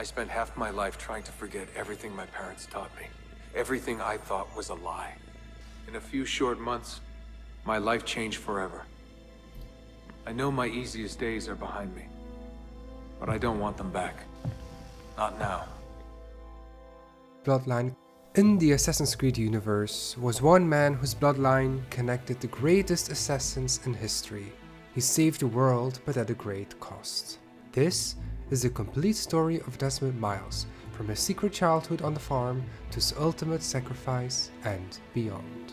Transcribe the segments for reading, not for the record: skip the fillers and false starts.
I spent half my life trying to forget everything my parents taught me. Everything I thought was a lie. In a few short months, my life changed forever. I know my easiest days are behind me, but I don't want them back. Not now. Bloodline in the Assassin's Creed universe was one man whose bloodline connected the greatest assassins in history. He saved the world, but at a great cost. This is the complete story of Desmond Miles, from his secret childhood on the farm to his ultimate sacrifice and beyond.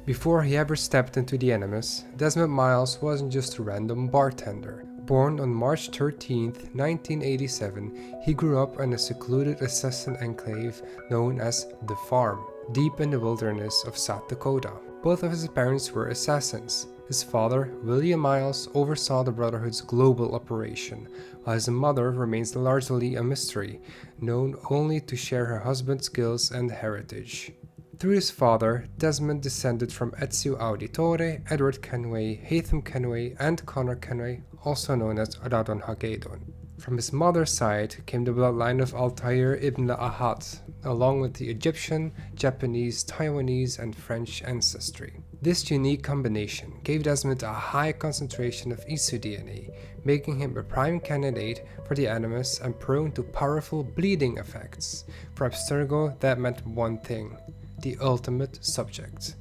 Before he ever stepped into the Animus, Desmond Miles wasn't just a random bartender. Born on March 13, 1987, he grew up in a secluded assassin enclave known as The Farm, deep in the wilderness of South Dakota. Both of his parents were assassins. His father, William Miles, oversaw the Brotherhood's global operation, while his mother remains largely a mystery, known only to share her husband's skills and heritage. Through his father, Desmond descended from Ezio Auditore, Edward Kenway, Hatham Kenway, and Connor Kenway, also known as Radon Hagedon. From his mother's side came the bloodline of Altair ibn Ahad, along with the Egyptian, Japanese, Taiwanese, and French ancestry. This unique combination gave Desmond a high concentration of Isu DNA, making him a prime candidate for the Animus and prone to powerful bleeding effects. For Abstergo, that meant one thing: the ultimate subject.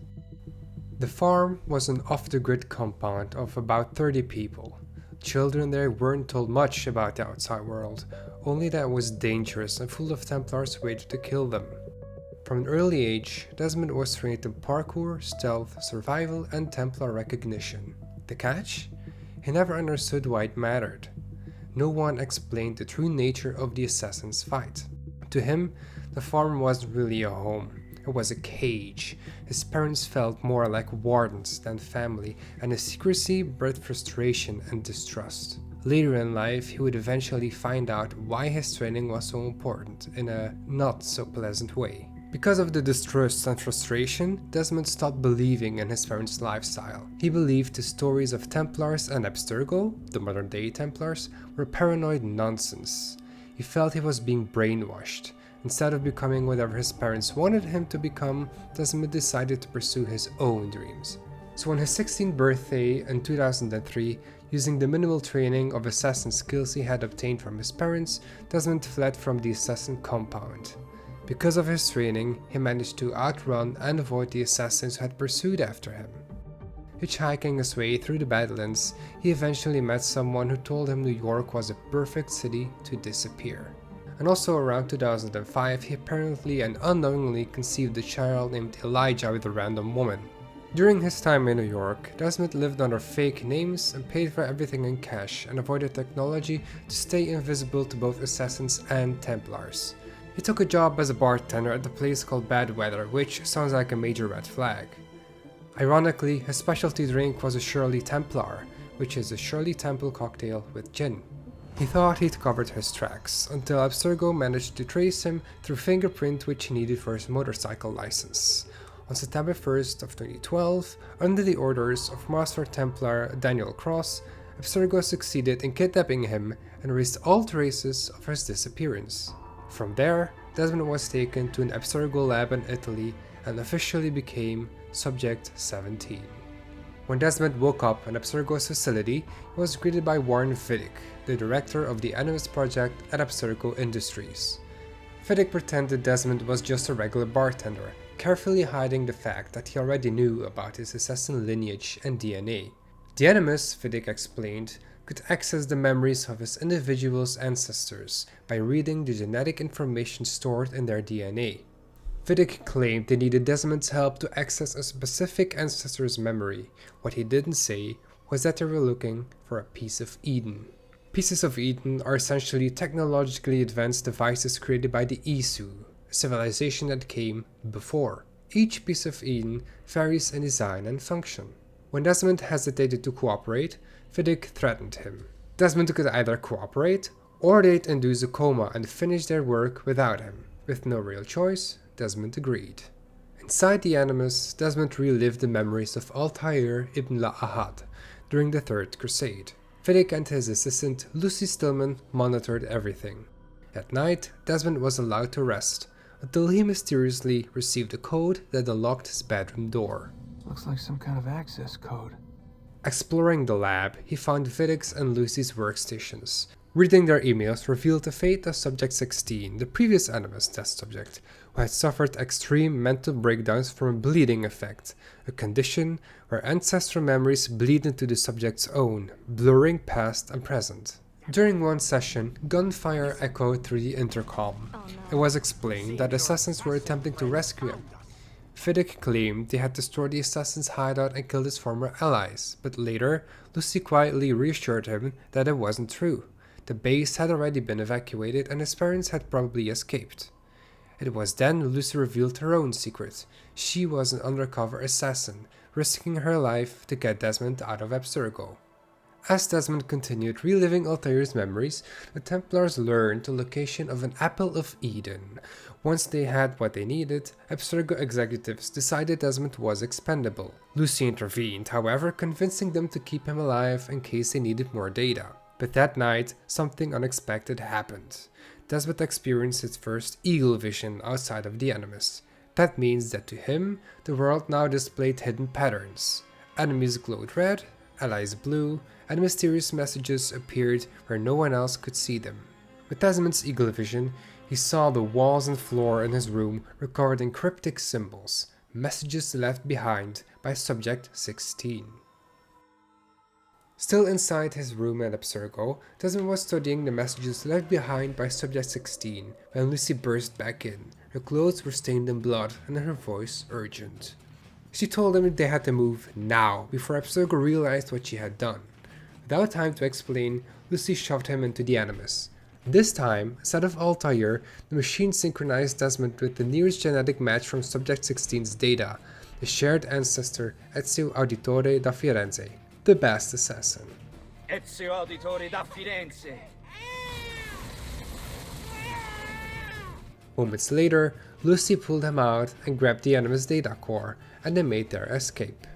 The farm was an off-the-grid compound of about 30 people. Children there weren't told much about the outside world, only that it was dangerous and full of Templars waiting to kill them. From an early age, Desmond was trained in parkour, stealth, survival, and Templar recognition. The catch? He never understood why it mattered. No one explained the true nature of the assassin's fight. To him, the farm wasn't really a home. It was a cage. His parents felt more like wardens than family, and his secrecy bred frustration and distrust. Later in life, he would eventually find out why his training was so important in a not so pleasant way. Because of the distrust and frustration, Desmond stopped believing in his parents' lifestyle. He believed the stories of Templars and Abstergo, the modern-day Templars, were paranoid nonsense. He felt he was being brainwashed. Instead of becoming whatever his parents wanted him to become, Desmond decided to pursue his own dreams. So on his 16th birthday in 2003, using the minimal training of assassin skills he had obtained from his parents, Desmond fled from the assassin compound. Because of his training, he managed to outrun and avoid the assassins who had pursued after him. Hitchhiking his way through the Badlands, he eventually met someone who told him New York was a perfect city to disappear. And also around 2005, he apparently and unknowingly conceived a child named Elijah with a random woman. During his time in New York, Desmond lived under fake names and paid for everything in cash and avoided technology to stay invisible to both assassins and Templars. He took a job as a bartender at a place called Bad Weather, which sounds like a major red flag. Ironically, his specialty drink was a Shirley Templar, which is a Shirley Temple cocktail with gin. He thought he'd covered his tracks, until Abstergo managed to trace him through fingerprint which he needed for his motorcycle license. On September 1st of 2012, under the orders of Master Templar Daniel Cross, Abstergo succeeded in kidnapping him and erased all traces of his disappearance. From there, Desmond was taken to an Abstergo lab in Italy and officially became Subject 17. When Desmond woke up in Abstergo's facility, he was greeted by Warren Vidic, the director of the Animus project at Abstergo Industries. Vidic pretended Desmond was just a regular bartender, carefully hiding the fact that he already knew about his assassin lineage and DNA. The Animus, Vidic explained, could access the memories of his individual's ancestors by reading the genetic information stored in their DNA. Vidic claimed they needed Desmond's help to access a specific ancestor's memory. What he didn't say was that they were looking for a piece of Eden. Pieces of Eden are essentially technologically advanced devices created by the Isu, a civilization that came before. Each piece of Eden varies in design and function. When Desmond hesitated to cooperate, Vidic threatened him. Desmond could either cooperate, or they'd induce a coma and finish their work without him. With no real choice, Desmond agreed. Inside the Animus, Desmond relived the memories of Altair ibn Ahad during the Third Crusade. Vidic and his assistant Lucy Stillman monitored everything. At night, Desmond was allowed to rest, until he mysteriously received a code that unlocked his bedroom door. Looks like some kind of access code. Exploring the lab, he found Vidic's and Lucy's workstations. Reading their emails revealed the fate of Subject 16, the previous Animus test subject, who had suffered extreme mental breakdowns from a bleeding effect, a condition where ancestral memories bleed into the subject's own, blurring past and present. During one session, gunfire echoed through the intercom. It was explained that assassins were attempting to rescue him. Vidic claimed they had destroyed the assassin's hideout and killed his former allies, but later, Lucy quietly reassured him that it wasn't true. The base had already been evacuated and his parents had probably escaped. It was then Lucy revealed her own secret. She was an undercover assassin, risking her life to get Desmond out of Abstergo. As Desmond continued reliving Altair's memories, the Templars learned the location of an Apple of Eden. Once they had what they needed, Abstergo executives decided Desmond was expendable. Lucy intervened, however, convincing them to keep him alive in case they needed more data. But that night, something unexpected happened. Desmond experienced his first eagle vision outside of the Animus. That means that to him, the world now displayed hidden patterns. Enemies glowed red, allies blue, and mysterious messages appeared where no one else could see them. With Desmond's eagle vision, he saw the walls and floor in his room recovered in cryptic symbols, messages left behind by Subject 16. Still inside his room at Abstergo, Desmond was studying the messages left behind by Subject 16 when Lucy burst back in. Her clothes were stained in blood and her voice urgent. She told him they had to move now before Abstergo realized what she had done. Without time to explain, Lucy shoved him into the Animus. This time, instead of Altair, the machine synchronized Desmond with the nearest genetic match from Subject 16's data, the shared ancestor Ezio Auditore da Firenze, the best assassin. Ezio Auditore da Firenze. Moments later, Lucy pulled him out and grabbed the Animus data core, and they made their escape.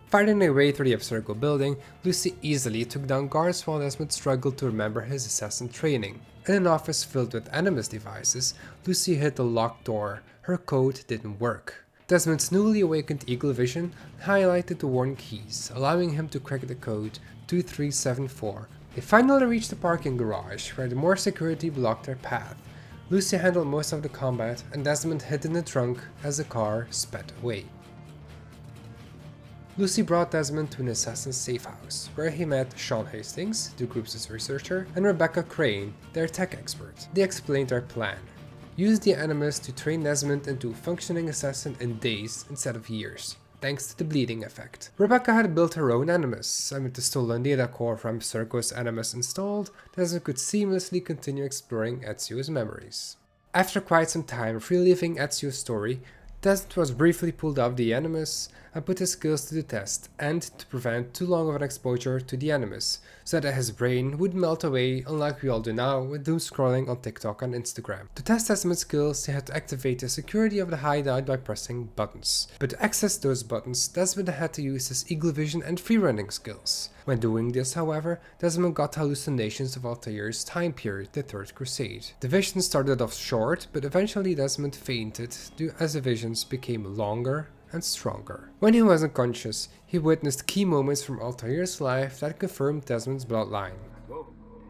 Fighting their way through the Abstergo building, Lucy easily took down guards while Desmond struggled to remember his assassin training. In an office filled with Animus devices, Lucy hit the locked door. Her code didn't work. Desmond's newly awakened eagle vision highlighted the worn keys, allowing him to crack the code 2374. They finally reached the parking garage, where the more security blocked their path. Lucy handled most of the combat, and Desmond hid in the trunk as the car sped away. Lucy brought Desmond to an assassin's safe house, where he met Sean Hastings, the group's researcher, and Rebecca Crane, their tech expert. They explained their plan. Use the Animus to train Desmond into a functioning assassin in days instead of years, thanks to the bleeding effect. Rebecca had built her own Animus, and with the stolen data core from Abstergo's Animus installed, Desmond could seamlessly continue exploring Ezio's memories. After quite some time of reliving Ezio's story, Desmond was briefly pulled off the Animus and put his skills to the test, and to prevent too long of an exposure to the Animus, so that his brain would melt away unlike we all do now with doom scrolling on TikTok and Instagram. To test Desmond's skills, they had to activate the security of the hideout by pressing buttons. But to access those buttons, Desmond had to use his eagle vision and freerunning skills. When doing this, however, Desmond got hallucinations of Altair's time period, the Third Crusade. The vision started off short, but eventually Desmond fainted as the visions became longer and stronger. When he was unconscious, he witnessed key moments from Altair's life that confirmed Desmond's bloodline. Whoa,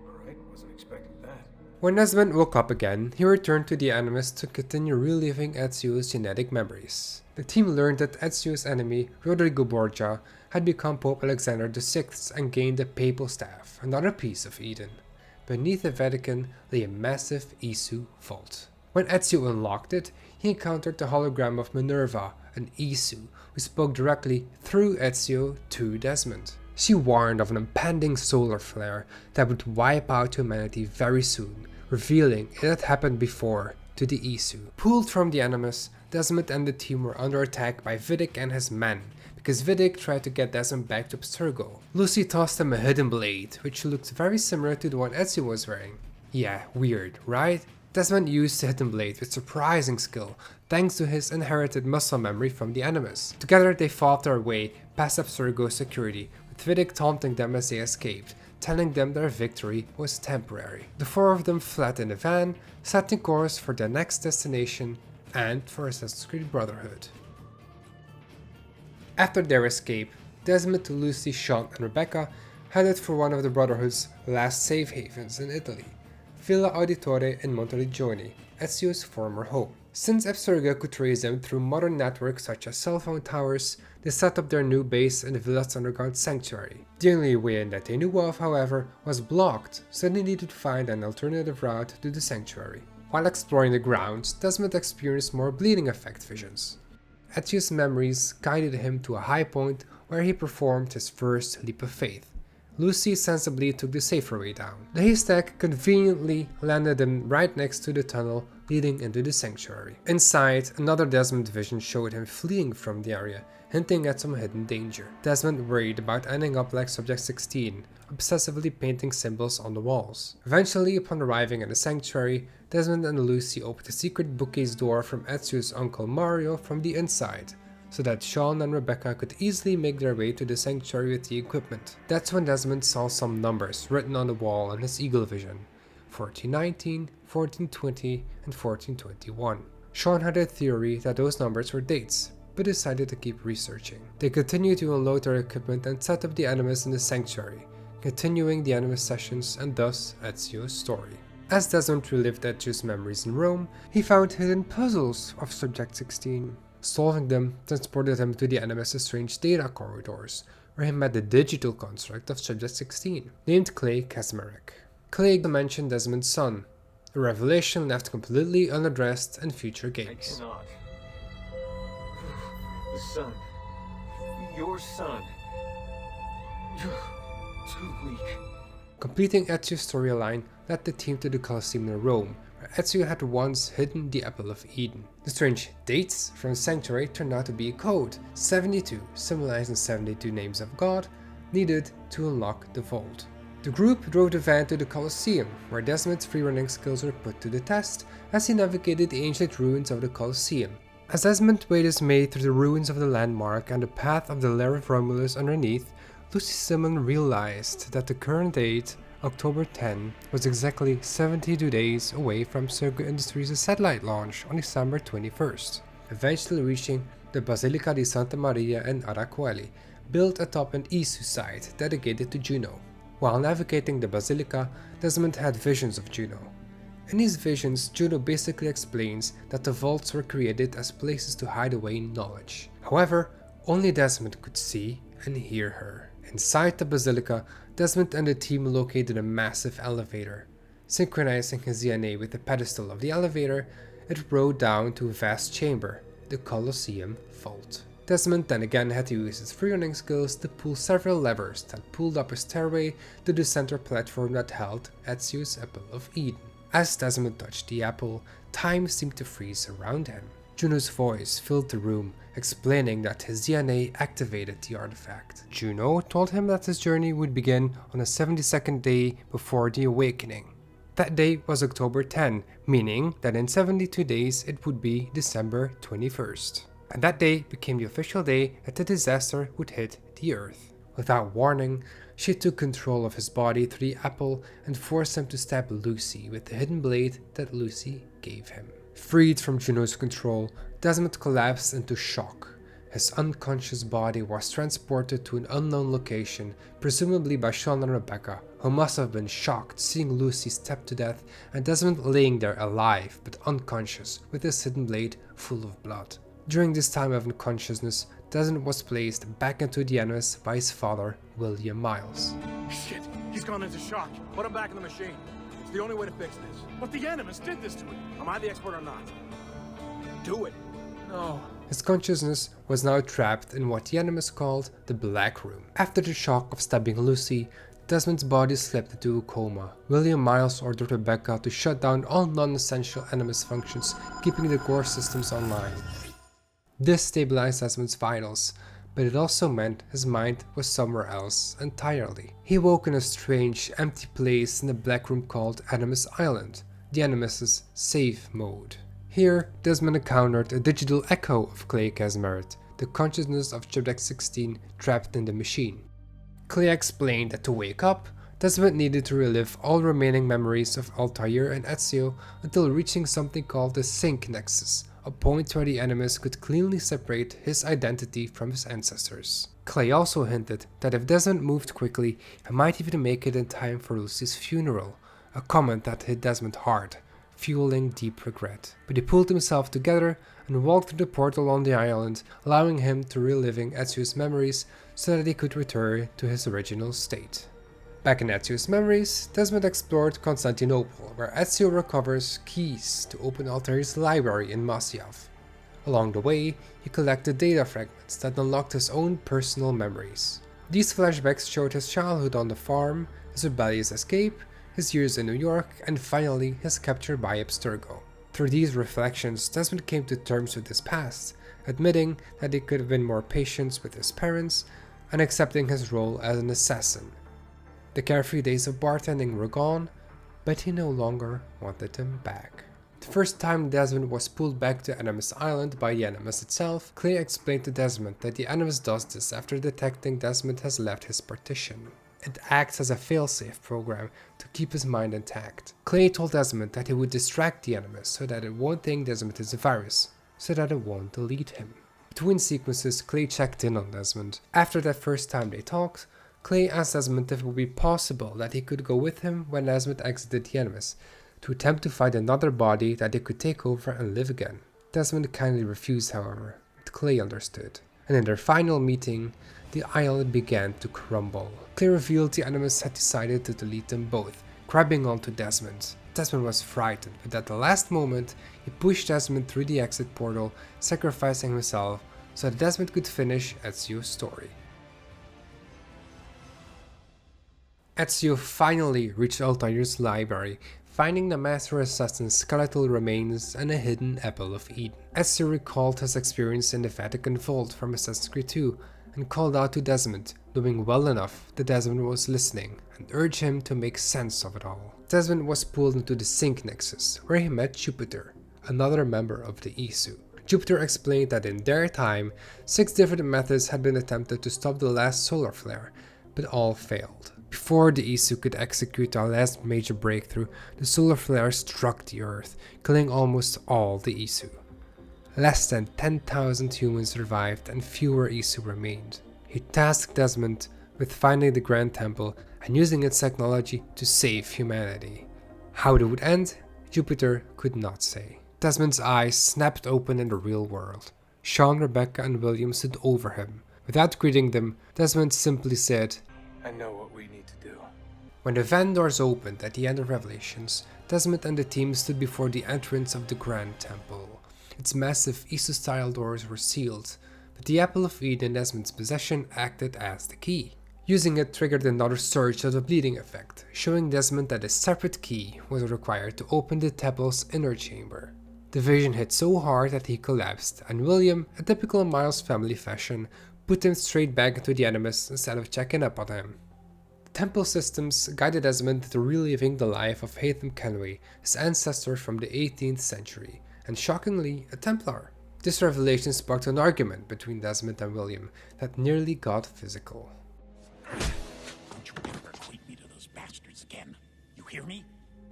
alright, wasn't expecting that. When Desmond woke up again, he returned to the Animus to continue reliving Ezio's genetic memories. The team learned that Ezio's enemy, Rodrigo Borgia, had become Pope Alexander VI and gained the Papal Staff, another piece of Eden. Beneath the Vatican lay a massive Isu vault. When Ezio unlocked it, he encountered the hologram of Minerva, an Isu, who spoke directly through Ezio to Desmond. She warned of an impending solar flare that would wipe out humanity very soon, revealing it had happened before to the Isu. Pulled from the Animus, Desmond and the team were under attack by Vidic and his men, because Vidic tried to get Desmond back to Abstergo. Lucy tossed him a hidden blade, which looked very similar to the one Ezio was wearing. Yeah, weird, right? Desmond used the hidden blade with surprising skill, thanks to his inherited muscle memory from the Animus. Together they fought their way past Abstergo's security, with Vidic taunting them as they escaped, telling them their victory was temporary. The four of them fled in a van, setting course for their next destination and for Assassin's Creed Brotherhood. After their escape, Desmond, Lucy, Sean and Rebecca headed for one of the Brotherhood's last safe havens in Italy, Villa Auditore in Monteriggioni, Ezio's former home. Since Abstergo could trace them through modern networks such as cell phone towers, they set up their new base in the villa's underground sanctuary. The only way in that they knew of, however, was blocked, so they needed to find an alternative route to the sanctuary. While exploring the grounds, Desmond experienced more bleeding effect visions. Ezio's memories guided him to a high point where he performed his first leap of faith. Lucy sensibly took the safer way down. The haystack conveniently landed them right next to the tunnel leading into the sanctuary. Inside, another Desmond vision showed him fleeing from the area, hinting at some hidden danger. Desmond worried about ending up like Subject 16, obsessively painting symbols on the walls. Eventually, upon arriving at the sanctuary, Desmond and Lucy opened a secret bookcase door from Ezio's uncle Mario from the inside, so that Sean and Rebecca could easily make their way to the sanctuary with the equipment. That's when Desmond saw some numbers written on the wall in his eagle vision: 1419, 1420, and 1421. Sean had a theory that those numbers were dates, but decided to keep researching. They continued to unload their equipment and set up the Animus in the sanctuary, continuing the Animus sessions and thus Ezio's story. As Desmond relived Ezio's memories in Rome, he found hidden puzzles of Subject 16. Solving them transported him to the Animus' strange data corridors, where he met the digital construct of Subject 16, named Clay Kaczmarek. Clay mentioned Desmond's son, a revelation left completely unaddressed in future games. I cannot. The son. Your son. Too weak. Completing Ezio's storyline led the team to the Colosseum in Rome, where Ezio had once hidden the Apple of Eden. The strange dates from the sanctuary turned out to be a code, 72, symbolizing 72 names of God, needed to unlock the vault. The group drove the van to the Colosseum, where Desmond's freerunning skills were put to the test as he navigated the ancient ruins of the Colosseum. As Desmond made his way through the ruins of the landmark and the path of the Lair of Romulus underneath, Lucy Simon realized that the current date, October 10, was exactly 72 days away from Sergo Industries' satellite launch on December 21st, eventually reaching the Basilica di Santa Maria in Aracoeli, built atop an Isu site dedicated to Juno. While navigating the Basilica, Desmond had visions of Juno. In these visions, Juno basically explains that the vaults were created as places to hide away knowledge. However, only Desmond could see and hear her. Inside the Basilica, Desmond and the team located a massive elevator. Synchronizing his DNA with the pedestal of the elevator, it rode down to a vast chamber, the Colosseum Vault. Desmond then again had to use his freerunning skills to pull several levers that pulled up a stairway to the center platform that held Ezio's Apple of Eden. As Desmond touched the apple, time seemed to freeze around him. Juno's voice filled the room, explaining that his DNA activated the artifact. Juno told him that his journey would begin on the 72nd day before the awakening. That day was October 10, meaning that in 72 days it would be December 21st. And that day became the official day that the disaster would hit the Earth. Without warning, she took control of his body through the apple and forced him to stab Lucy with the hidden blade that Lucy gave him. Freed from Juno's control, Desmond collapsed into shock. His unconscious body was transported to an unknown location, presumably by Sean and Rebecca, who must have been shocked seeing Lucy stabbed to death and Desmond laying there alive but unconscious with his hidden blade full of blood. During this time of unconsciousness, Desmond was placed back into the Animus by his father, William Miles. Shit, he's gone into shock. Put him back in the machine. It's the only way to fix this. But the Animus did this to him. Am I the expert or not? Do it. No. His consciousness was now trapped in what the Animus called the Black Room. After the shock of stabbing Lucy, Desmond's body slipped into a coma. William Miles ordered Rebecca to shut down all non-essential Animus functions, keeping the core systems online. This stabilized Desmond's vitals, but it also meant his mind was somewhere else entirely. He woke in a strange, empty place in the Black Room called Animus Island, the Animus' safe mode. Here, Desmond encountered a digital echo of Clay Kaczmarek, the consciousness of Subject 16 trapped in the machine. Clay explained that to wake up, Desmond needed to relive all remaining memories of Altair and Ezio until reaching something called the Sync Nexus, a point where the Animus could cleanly separate his identity from his ancestors. Clay also hinted that if Desmond moved quickly, he might even make it in time for Lucy's funeral, a comment that hit Desmond hard, fueling deep regret. But he pulled himself together and walked through the portal on the island, allowing him to reliving Ezio's memories so that he could return to his original state. Back in Ezio's memories, Desmond explored Constantinople, where Ezio recovers keys to open Altair's library in Masyaf. Along the way, he collected data fragments that unlocked his own personal memories. These flashbacks showed his childhood on the farm, his rebellious escape, his years in New York, and finally his capture by Abstergo. Through these reflections, Desmond came to terms with his past, admitting that he could have been more patient with his parents and accepting his role as an assassin. The carefree days of bartending were gone, but he no longer wanted them back. The first time Desmond was pulled back to Animus Island by the Animus itself, Clay explained to Desmond that the Animus does this after detecting Desmond has left his partition. It acts as a failsafe program to keep his mind intact. Clay told Desmond that he would distract the Animus so that it won't think Desmond is a virus, so that it won't delete him. Between sequences, Clay checked in on Desmond. After that first time they talked, Clay asked Desmond if it would be possible that he could go with him when Desmond exited the Animus, to attempt to find another body that he could take over and live again. Desmond kindly refused, however, but Clay understood. And in their final meeting, the island began to crumble. Clay revealed the Animus had decided to delete them both, grabbing onto Desmond. Desmond was frightened, but at the last moment, he pushed Desmond through the exit portal, sacrificing himself so that Desmond could finish Ezio's story. Ezio finally reached Altair's library, finding the Master Assassin's skeletal remains and a hidden Apple of Eden. Ezio recalled his experience in the Vatican Vault from Assassin's Creed 2 and called out to Desmond, knowing well enough that Desmond was listening, and urged him to make sense of it all. Desmond was pulled into the Sync Nexus, where he met Jupiter, another member of the Isu. Jupiter explained that in their time, 6 different methods had been attempted to stop the last solar flare, but all failed. Before the Isu could execute our last major breakthrough, the solar flare struck the Earth, killing almost all the Isu. Less than 10,000 humans survived and fewer Isu remained. He tasked Desmond with finding the Grand Temple and using its technology to save humanity. How it would end, Jupiter could not say. Desmond's eyes snapped open in the real world. Sean, Rebecca, and William stood over him. Without greeting them, Desmond simply said, I know what we need to do. When the van doors opened at the end of Revelations, Desmond and the team stood before the entrance of the Grand Temple. Its massive Isu-style doors were sealed, but the Apple of Eden in Desmond's possession acted as the key. Using it triggered another surge of the bleeding effect, showing Desmond that a separate key was required to open the temple's inner chamber. The vision hit so hard that he collapsed, and William, a typical Miles family fashion, put him straight back into the Animus instead of checking up on him. The temple systems guided Desmond to reliving the life of Haytham Kenway, his ancestor from the 18th century, and shockingly, a Templar. This revelation sparked an argument between Desmond and William that nearly got physical. Don't you ever equate me to those bastards again. You hear me?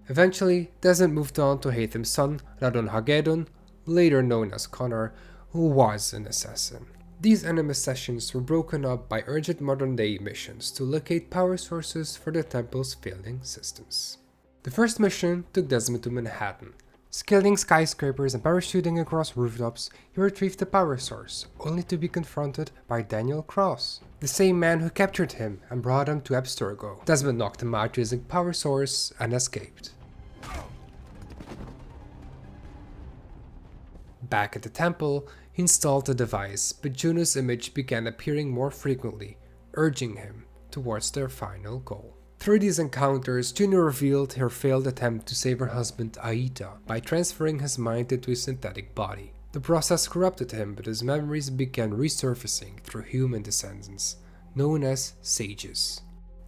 Eventually, Desmond moved on to Haytham's son, Radon Hagedon, later known as Connor, who was an assassin. These Animus sessions were broken up by urgent modern-day missions to locate power sources for the temple's failing systems. The first mission took Desmond to Manhattan. Scaling skyscrapers and parachuting across rooftops, he retrieved the power source, only to be confronted by Daniel Cross, the same man who captured him and brought him to Abstergo. Desmond knocked him out using power source and escaped. Back at the temple, he installed the device, but Juno's image began appearing more frequently, urging him towards their final goal. Through these encounters, Juno revealed her failed attempt to save her husband Aita by transferring his mind into a synthetic body. The process corrupted him, but his memories began resurfacing through human descendants, known as sages.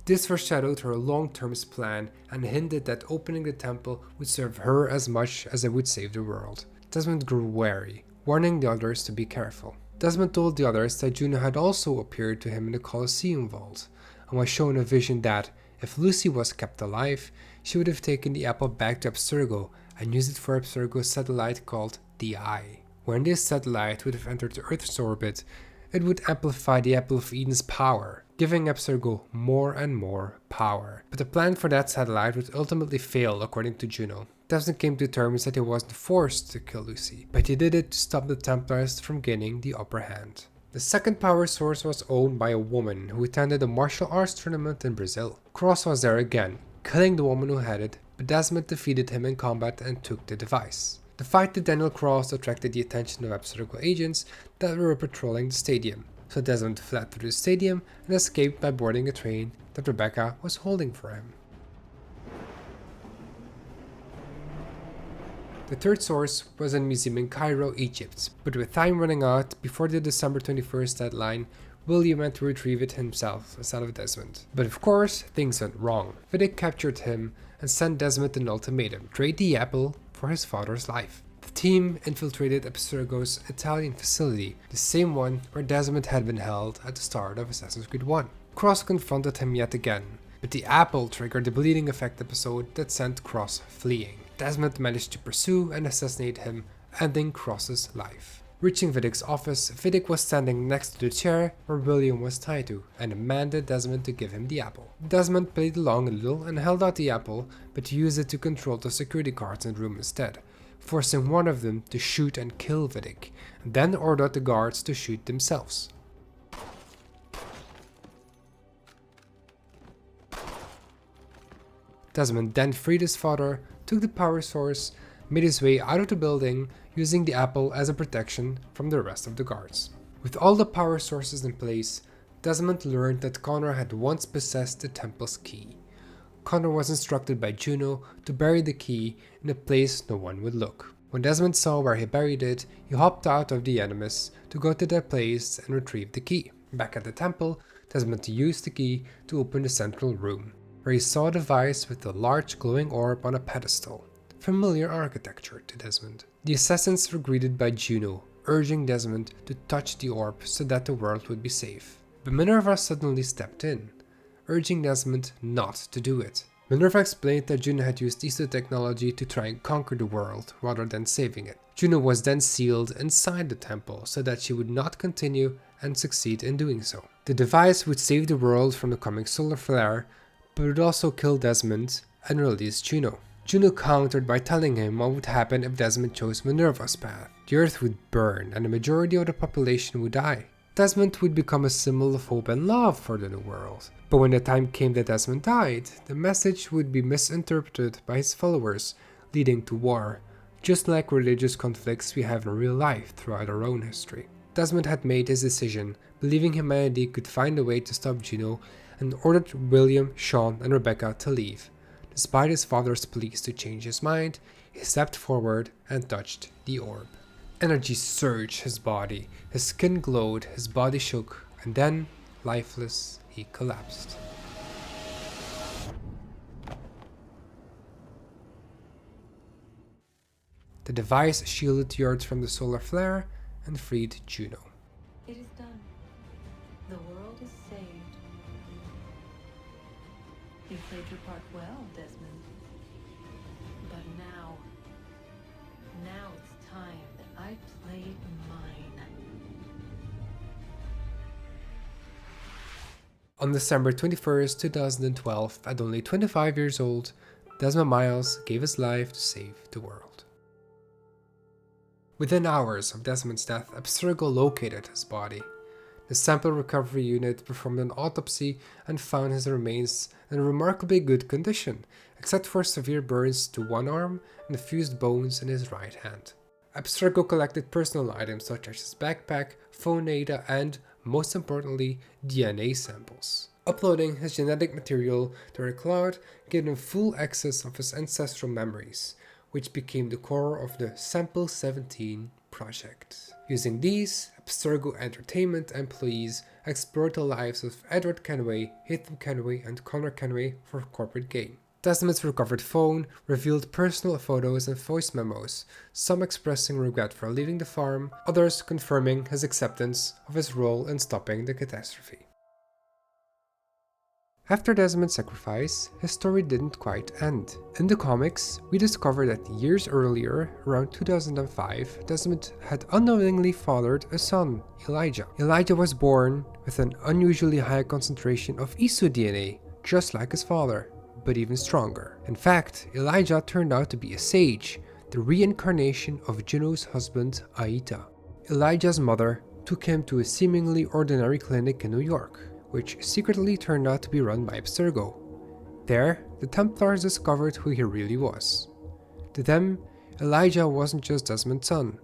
This foreshadowed her long-term plan and hinted that opening the temple would serve her as much as it would save the world. Desmond grew wary, warning the others to be careful. Desmond told the others that Juno had also appeared to him in the Colosseum vault, and was shown a vision that, If Lucy was kept alive, she would have taken the apple back to Abstergo and used it for Abstergo's satellite called the Eye. When this satellite would have entered the Earth's orbit, it would amplify the Apple of Eden's power, giving Abstergo more and more power. But the plan for that satellite would ultimately fail, according to Juno. Desmond came to terms that he wasn't forced to kill Lucy, but he did it to stop the Templars from gaining the upper hand. The second power source was owned by a woman who attended a martial arts tournament in Brazil. Cross was there again, killing the woman who had it, but Desmond defeated him in combat and took the device. The fight to Daniel Cross attracted the attention of Abstergo agents that were patrolling the stadium, so Desmond fled through the stadium and escaped by boarding a train that Rebecca was holding for him. The third source was a museum in Cairo, Egypt, but with time running out before the December 21st deadline, William went to retrieve it himself instead of Desmond. But of course, things went wrong. Vidic captured him and sent Desmond an ultimatum: trade the apple for his father's life. The team infiltrated Abstergo's Italian facility, the same one where Desmond had been held at the start of Assassin's Creed 1. Cross confronted him yet again, but the apple triggered the bleeding effect episode that sent Cross fleeing. Desmond managed to pursue and assassinate him, ending Cross's life. Reaching Vidic's office, Vidic was standing next to the chair where William was tied to, and demanded Desmond to give him the apple. Desmond played along a little and held out the apple, but used it to control the security guards in the room instead, forcing one of them to shoot and kill Vidic, and then ordered the guards to shoot themselves. Desmond then freed his father, took the power source, made his way out of the building, using the apple as a protection from the rest of the guards. With all the power sources in place, Desmond learned that Connor had once possessed the temple's key. Connor was instructed by Juno to bury the key in a place no one would look. When Desmond saw where he buried it, he hopped out of the Animus to go to that place and retrieve the key. Back at the temple, Desmond used the key to open the central room, where he saw a device with a large glowing orb on a pedestal. Familiar architecture to Desmond. The assassins were greeted by Juno, urging Desmond to touch the orb so that the world would be safe. But Minerva suddenly stepped in, urging Desmond not to do it. Minerva explained that Juno had used Easter technology to try and conquer the world rather than saving it. Juno was then sealed inside the temple so that she would not continue and succeed in doing so. The device would save the world from the coming solar flare, but would also kill Desmond and release Juno. Juno countered by telling him what would happen if Desmond chose Minerva's path. The earth would burn and the majority of the population would die. Desmond would become a symbol of hope and love for the new world. But when the time came that Desmond died, the message would be misinterpreted by his followers, leading to war, just like religious conflicts we have in real life throughout our own history. Desmond had made his decision, believing humanity could find a way to stop Juno, and ordered William, Sean, and Rebecca to leave. Despite his father's pleas to change his mind, he stepped forward and touched the orb. Energy surged his body, his skin glowed, his body shook, and then, lifeless, he collapsed. The device shielded the Earth from the solar flare and freed Juno. It is done. The world is saved. You played your part well, Desmond. But now it's time that I played mine. On December 21st, 2012, at only 25 years old, Desmond Miles gave his life to save the world. Within hours of Desmond's death, Abstergo located his body. The sample recovery unit performed an autopsy and found his remains in remarkably good condition, except for severe burns to one arm and fused bones in his right hand. Abstergo collected personal items such as his backpack, phone data, and, most importantly, DNA samples. Uploading his genetic material to a cloud gave him full access of his ancestral memories, which became the core of the Sample 17 project. Using these, Abstergo Entertainment employees explored the lives of Edward Kenway, Haytham Kenway, and Connor Kenway for corporate gain. Desmond's recovered phone revealed personal photos and voice memos, some expressing regret for leaving the farm, others confirming his acceptance of his role in stopping the catastrophe. After Desmond's sacrifice, his story didn't quite end. In the comics, we discover that years earlier, around 2005, Desmond had unknowingly fathered a son, Elijah. Elijah was born with an unusually high concentration of Isu DNA, just like his father, but even stronger. In fact, Elijah turned out to be a sage, the reincarnation of Juno's husband, Aita. Elijah's mother took him to a seemingly ordinary clinic in New York, which secretly turned out to be run by Abstergo. There, the Templars discovered who he really was. To them, Elijah wasn't just Desmond's son.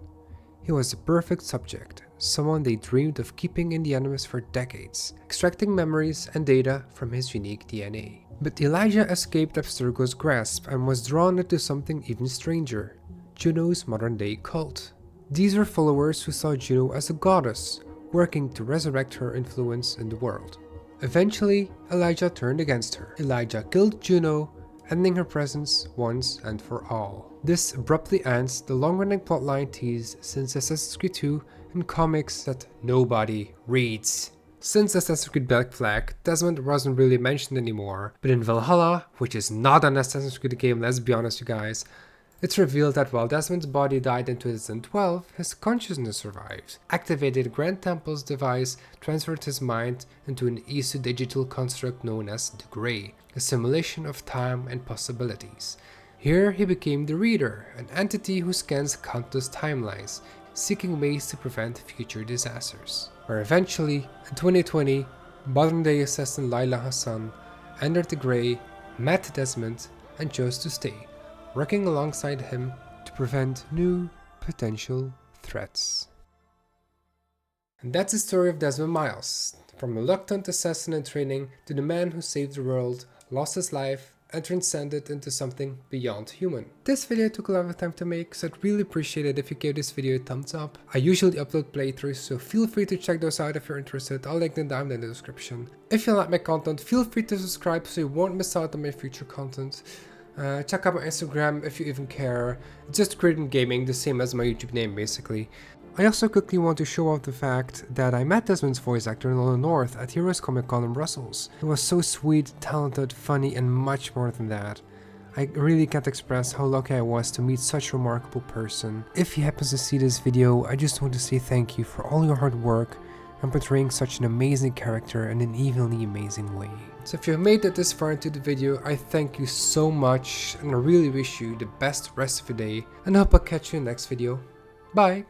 He was the perfect subject, someone they dreamed of keeping in the Animus for decades, extracting memories and data from his unique DNA. But Elijah escaped Abstergo's grasp and was drawn into something even stranger, Juno's modern-day cult. These were followers who saw Juno as a goddess, working to resurrect her influence in the world. Eventually, Elijah turned against her. Elijah killed Juno, ending her presence once and for all. This abruptly ends the long-running plotline teased since Assassin's Creed 2 and comics that nobody reads. Since Assassin's Creed Black Flag, Desmond wasn't really mentioned anymore, but in Valhalla, which is not an Assassin's Creed game, let's be honest you guys, it's revealed that while Desmond's body died in 2012, his consciousness survived. Activated Grand Temple's device transferred his mind into an Isu digital construct known as the Grey, a simulation of time and possibilities. Here he became the Reader, an entity who scans countless timelines, seeking ways to prevent future disasters. Where eventually, in 2020, modern-day assassin Laila Hassan entered the Grey, met Desmond, and chose to stay, working alongside him to prevent new potential threats. And that's the story of Desmond Miles, from a reluctant assassin in training to the man who saved the world, lost his life, and transcended into something beyond human. This video took a lot of time to make, so I'd really appreciate it if you gave this video a thumbs up. I usually upload playthroughs, so feel free to check those out if you're interested. I'll link them down in the description. If you like my content, feel free to subscribe so you won't miss out on my future content. Check out my Instagram if you even care. It's just Creating Gaming, the same as my YouTube name basically. I also quickly want to show off the fact that I met Desmond's voice actor in London North at Heroes Comic Con in Brussels. He was so sweet, talented, funny, and much more than that. I really can't express how lucky I was to meet such a remarkable person. If he happens to see this video, I just want to say thank you for all your hard work and portraying such an amazing character in an evenly amazing way. So if you've made it this far into the video, I thank you so much and I really wish you the best rest of your day and I hope I'll catch you in the next video. Bye!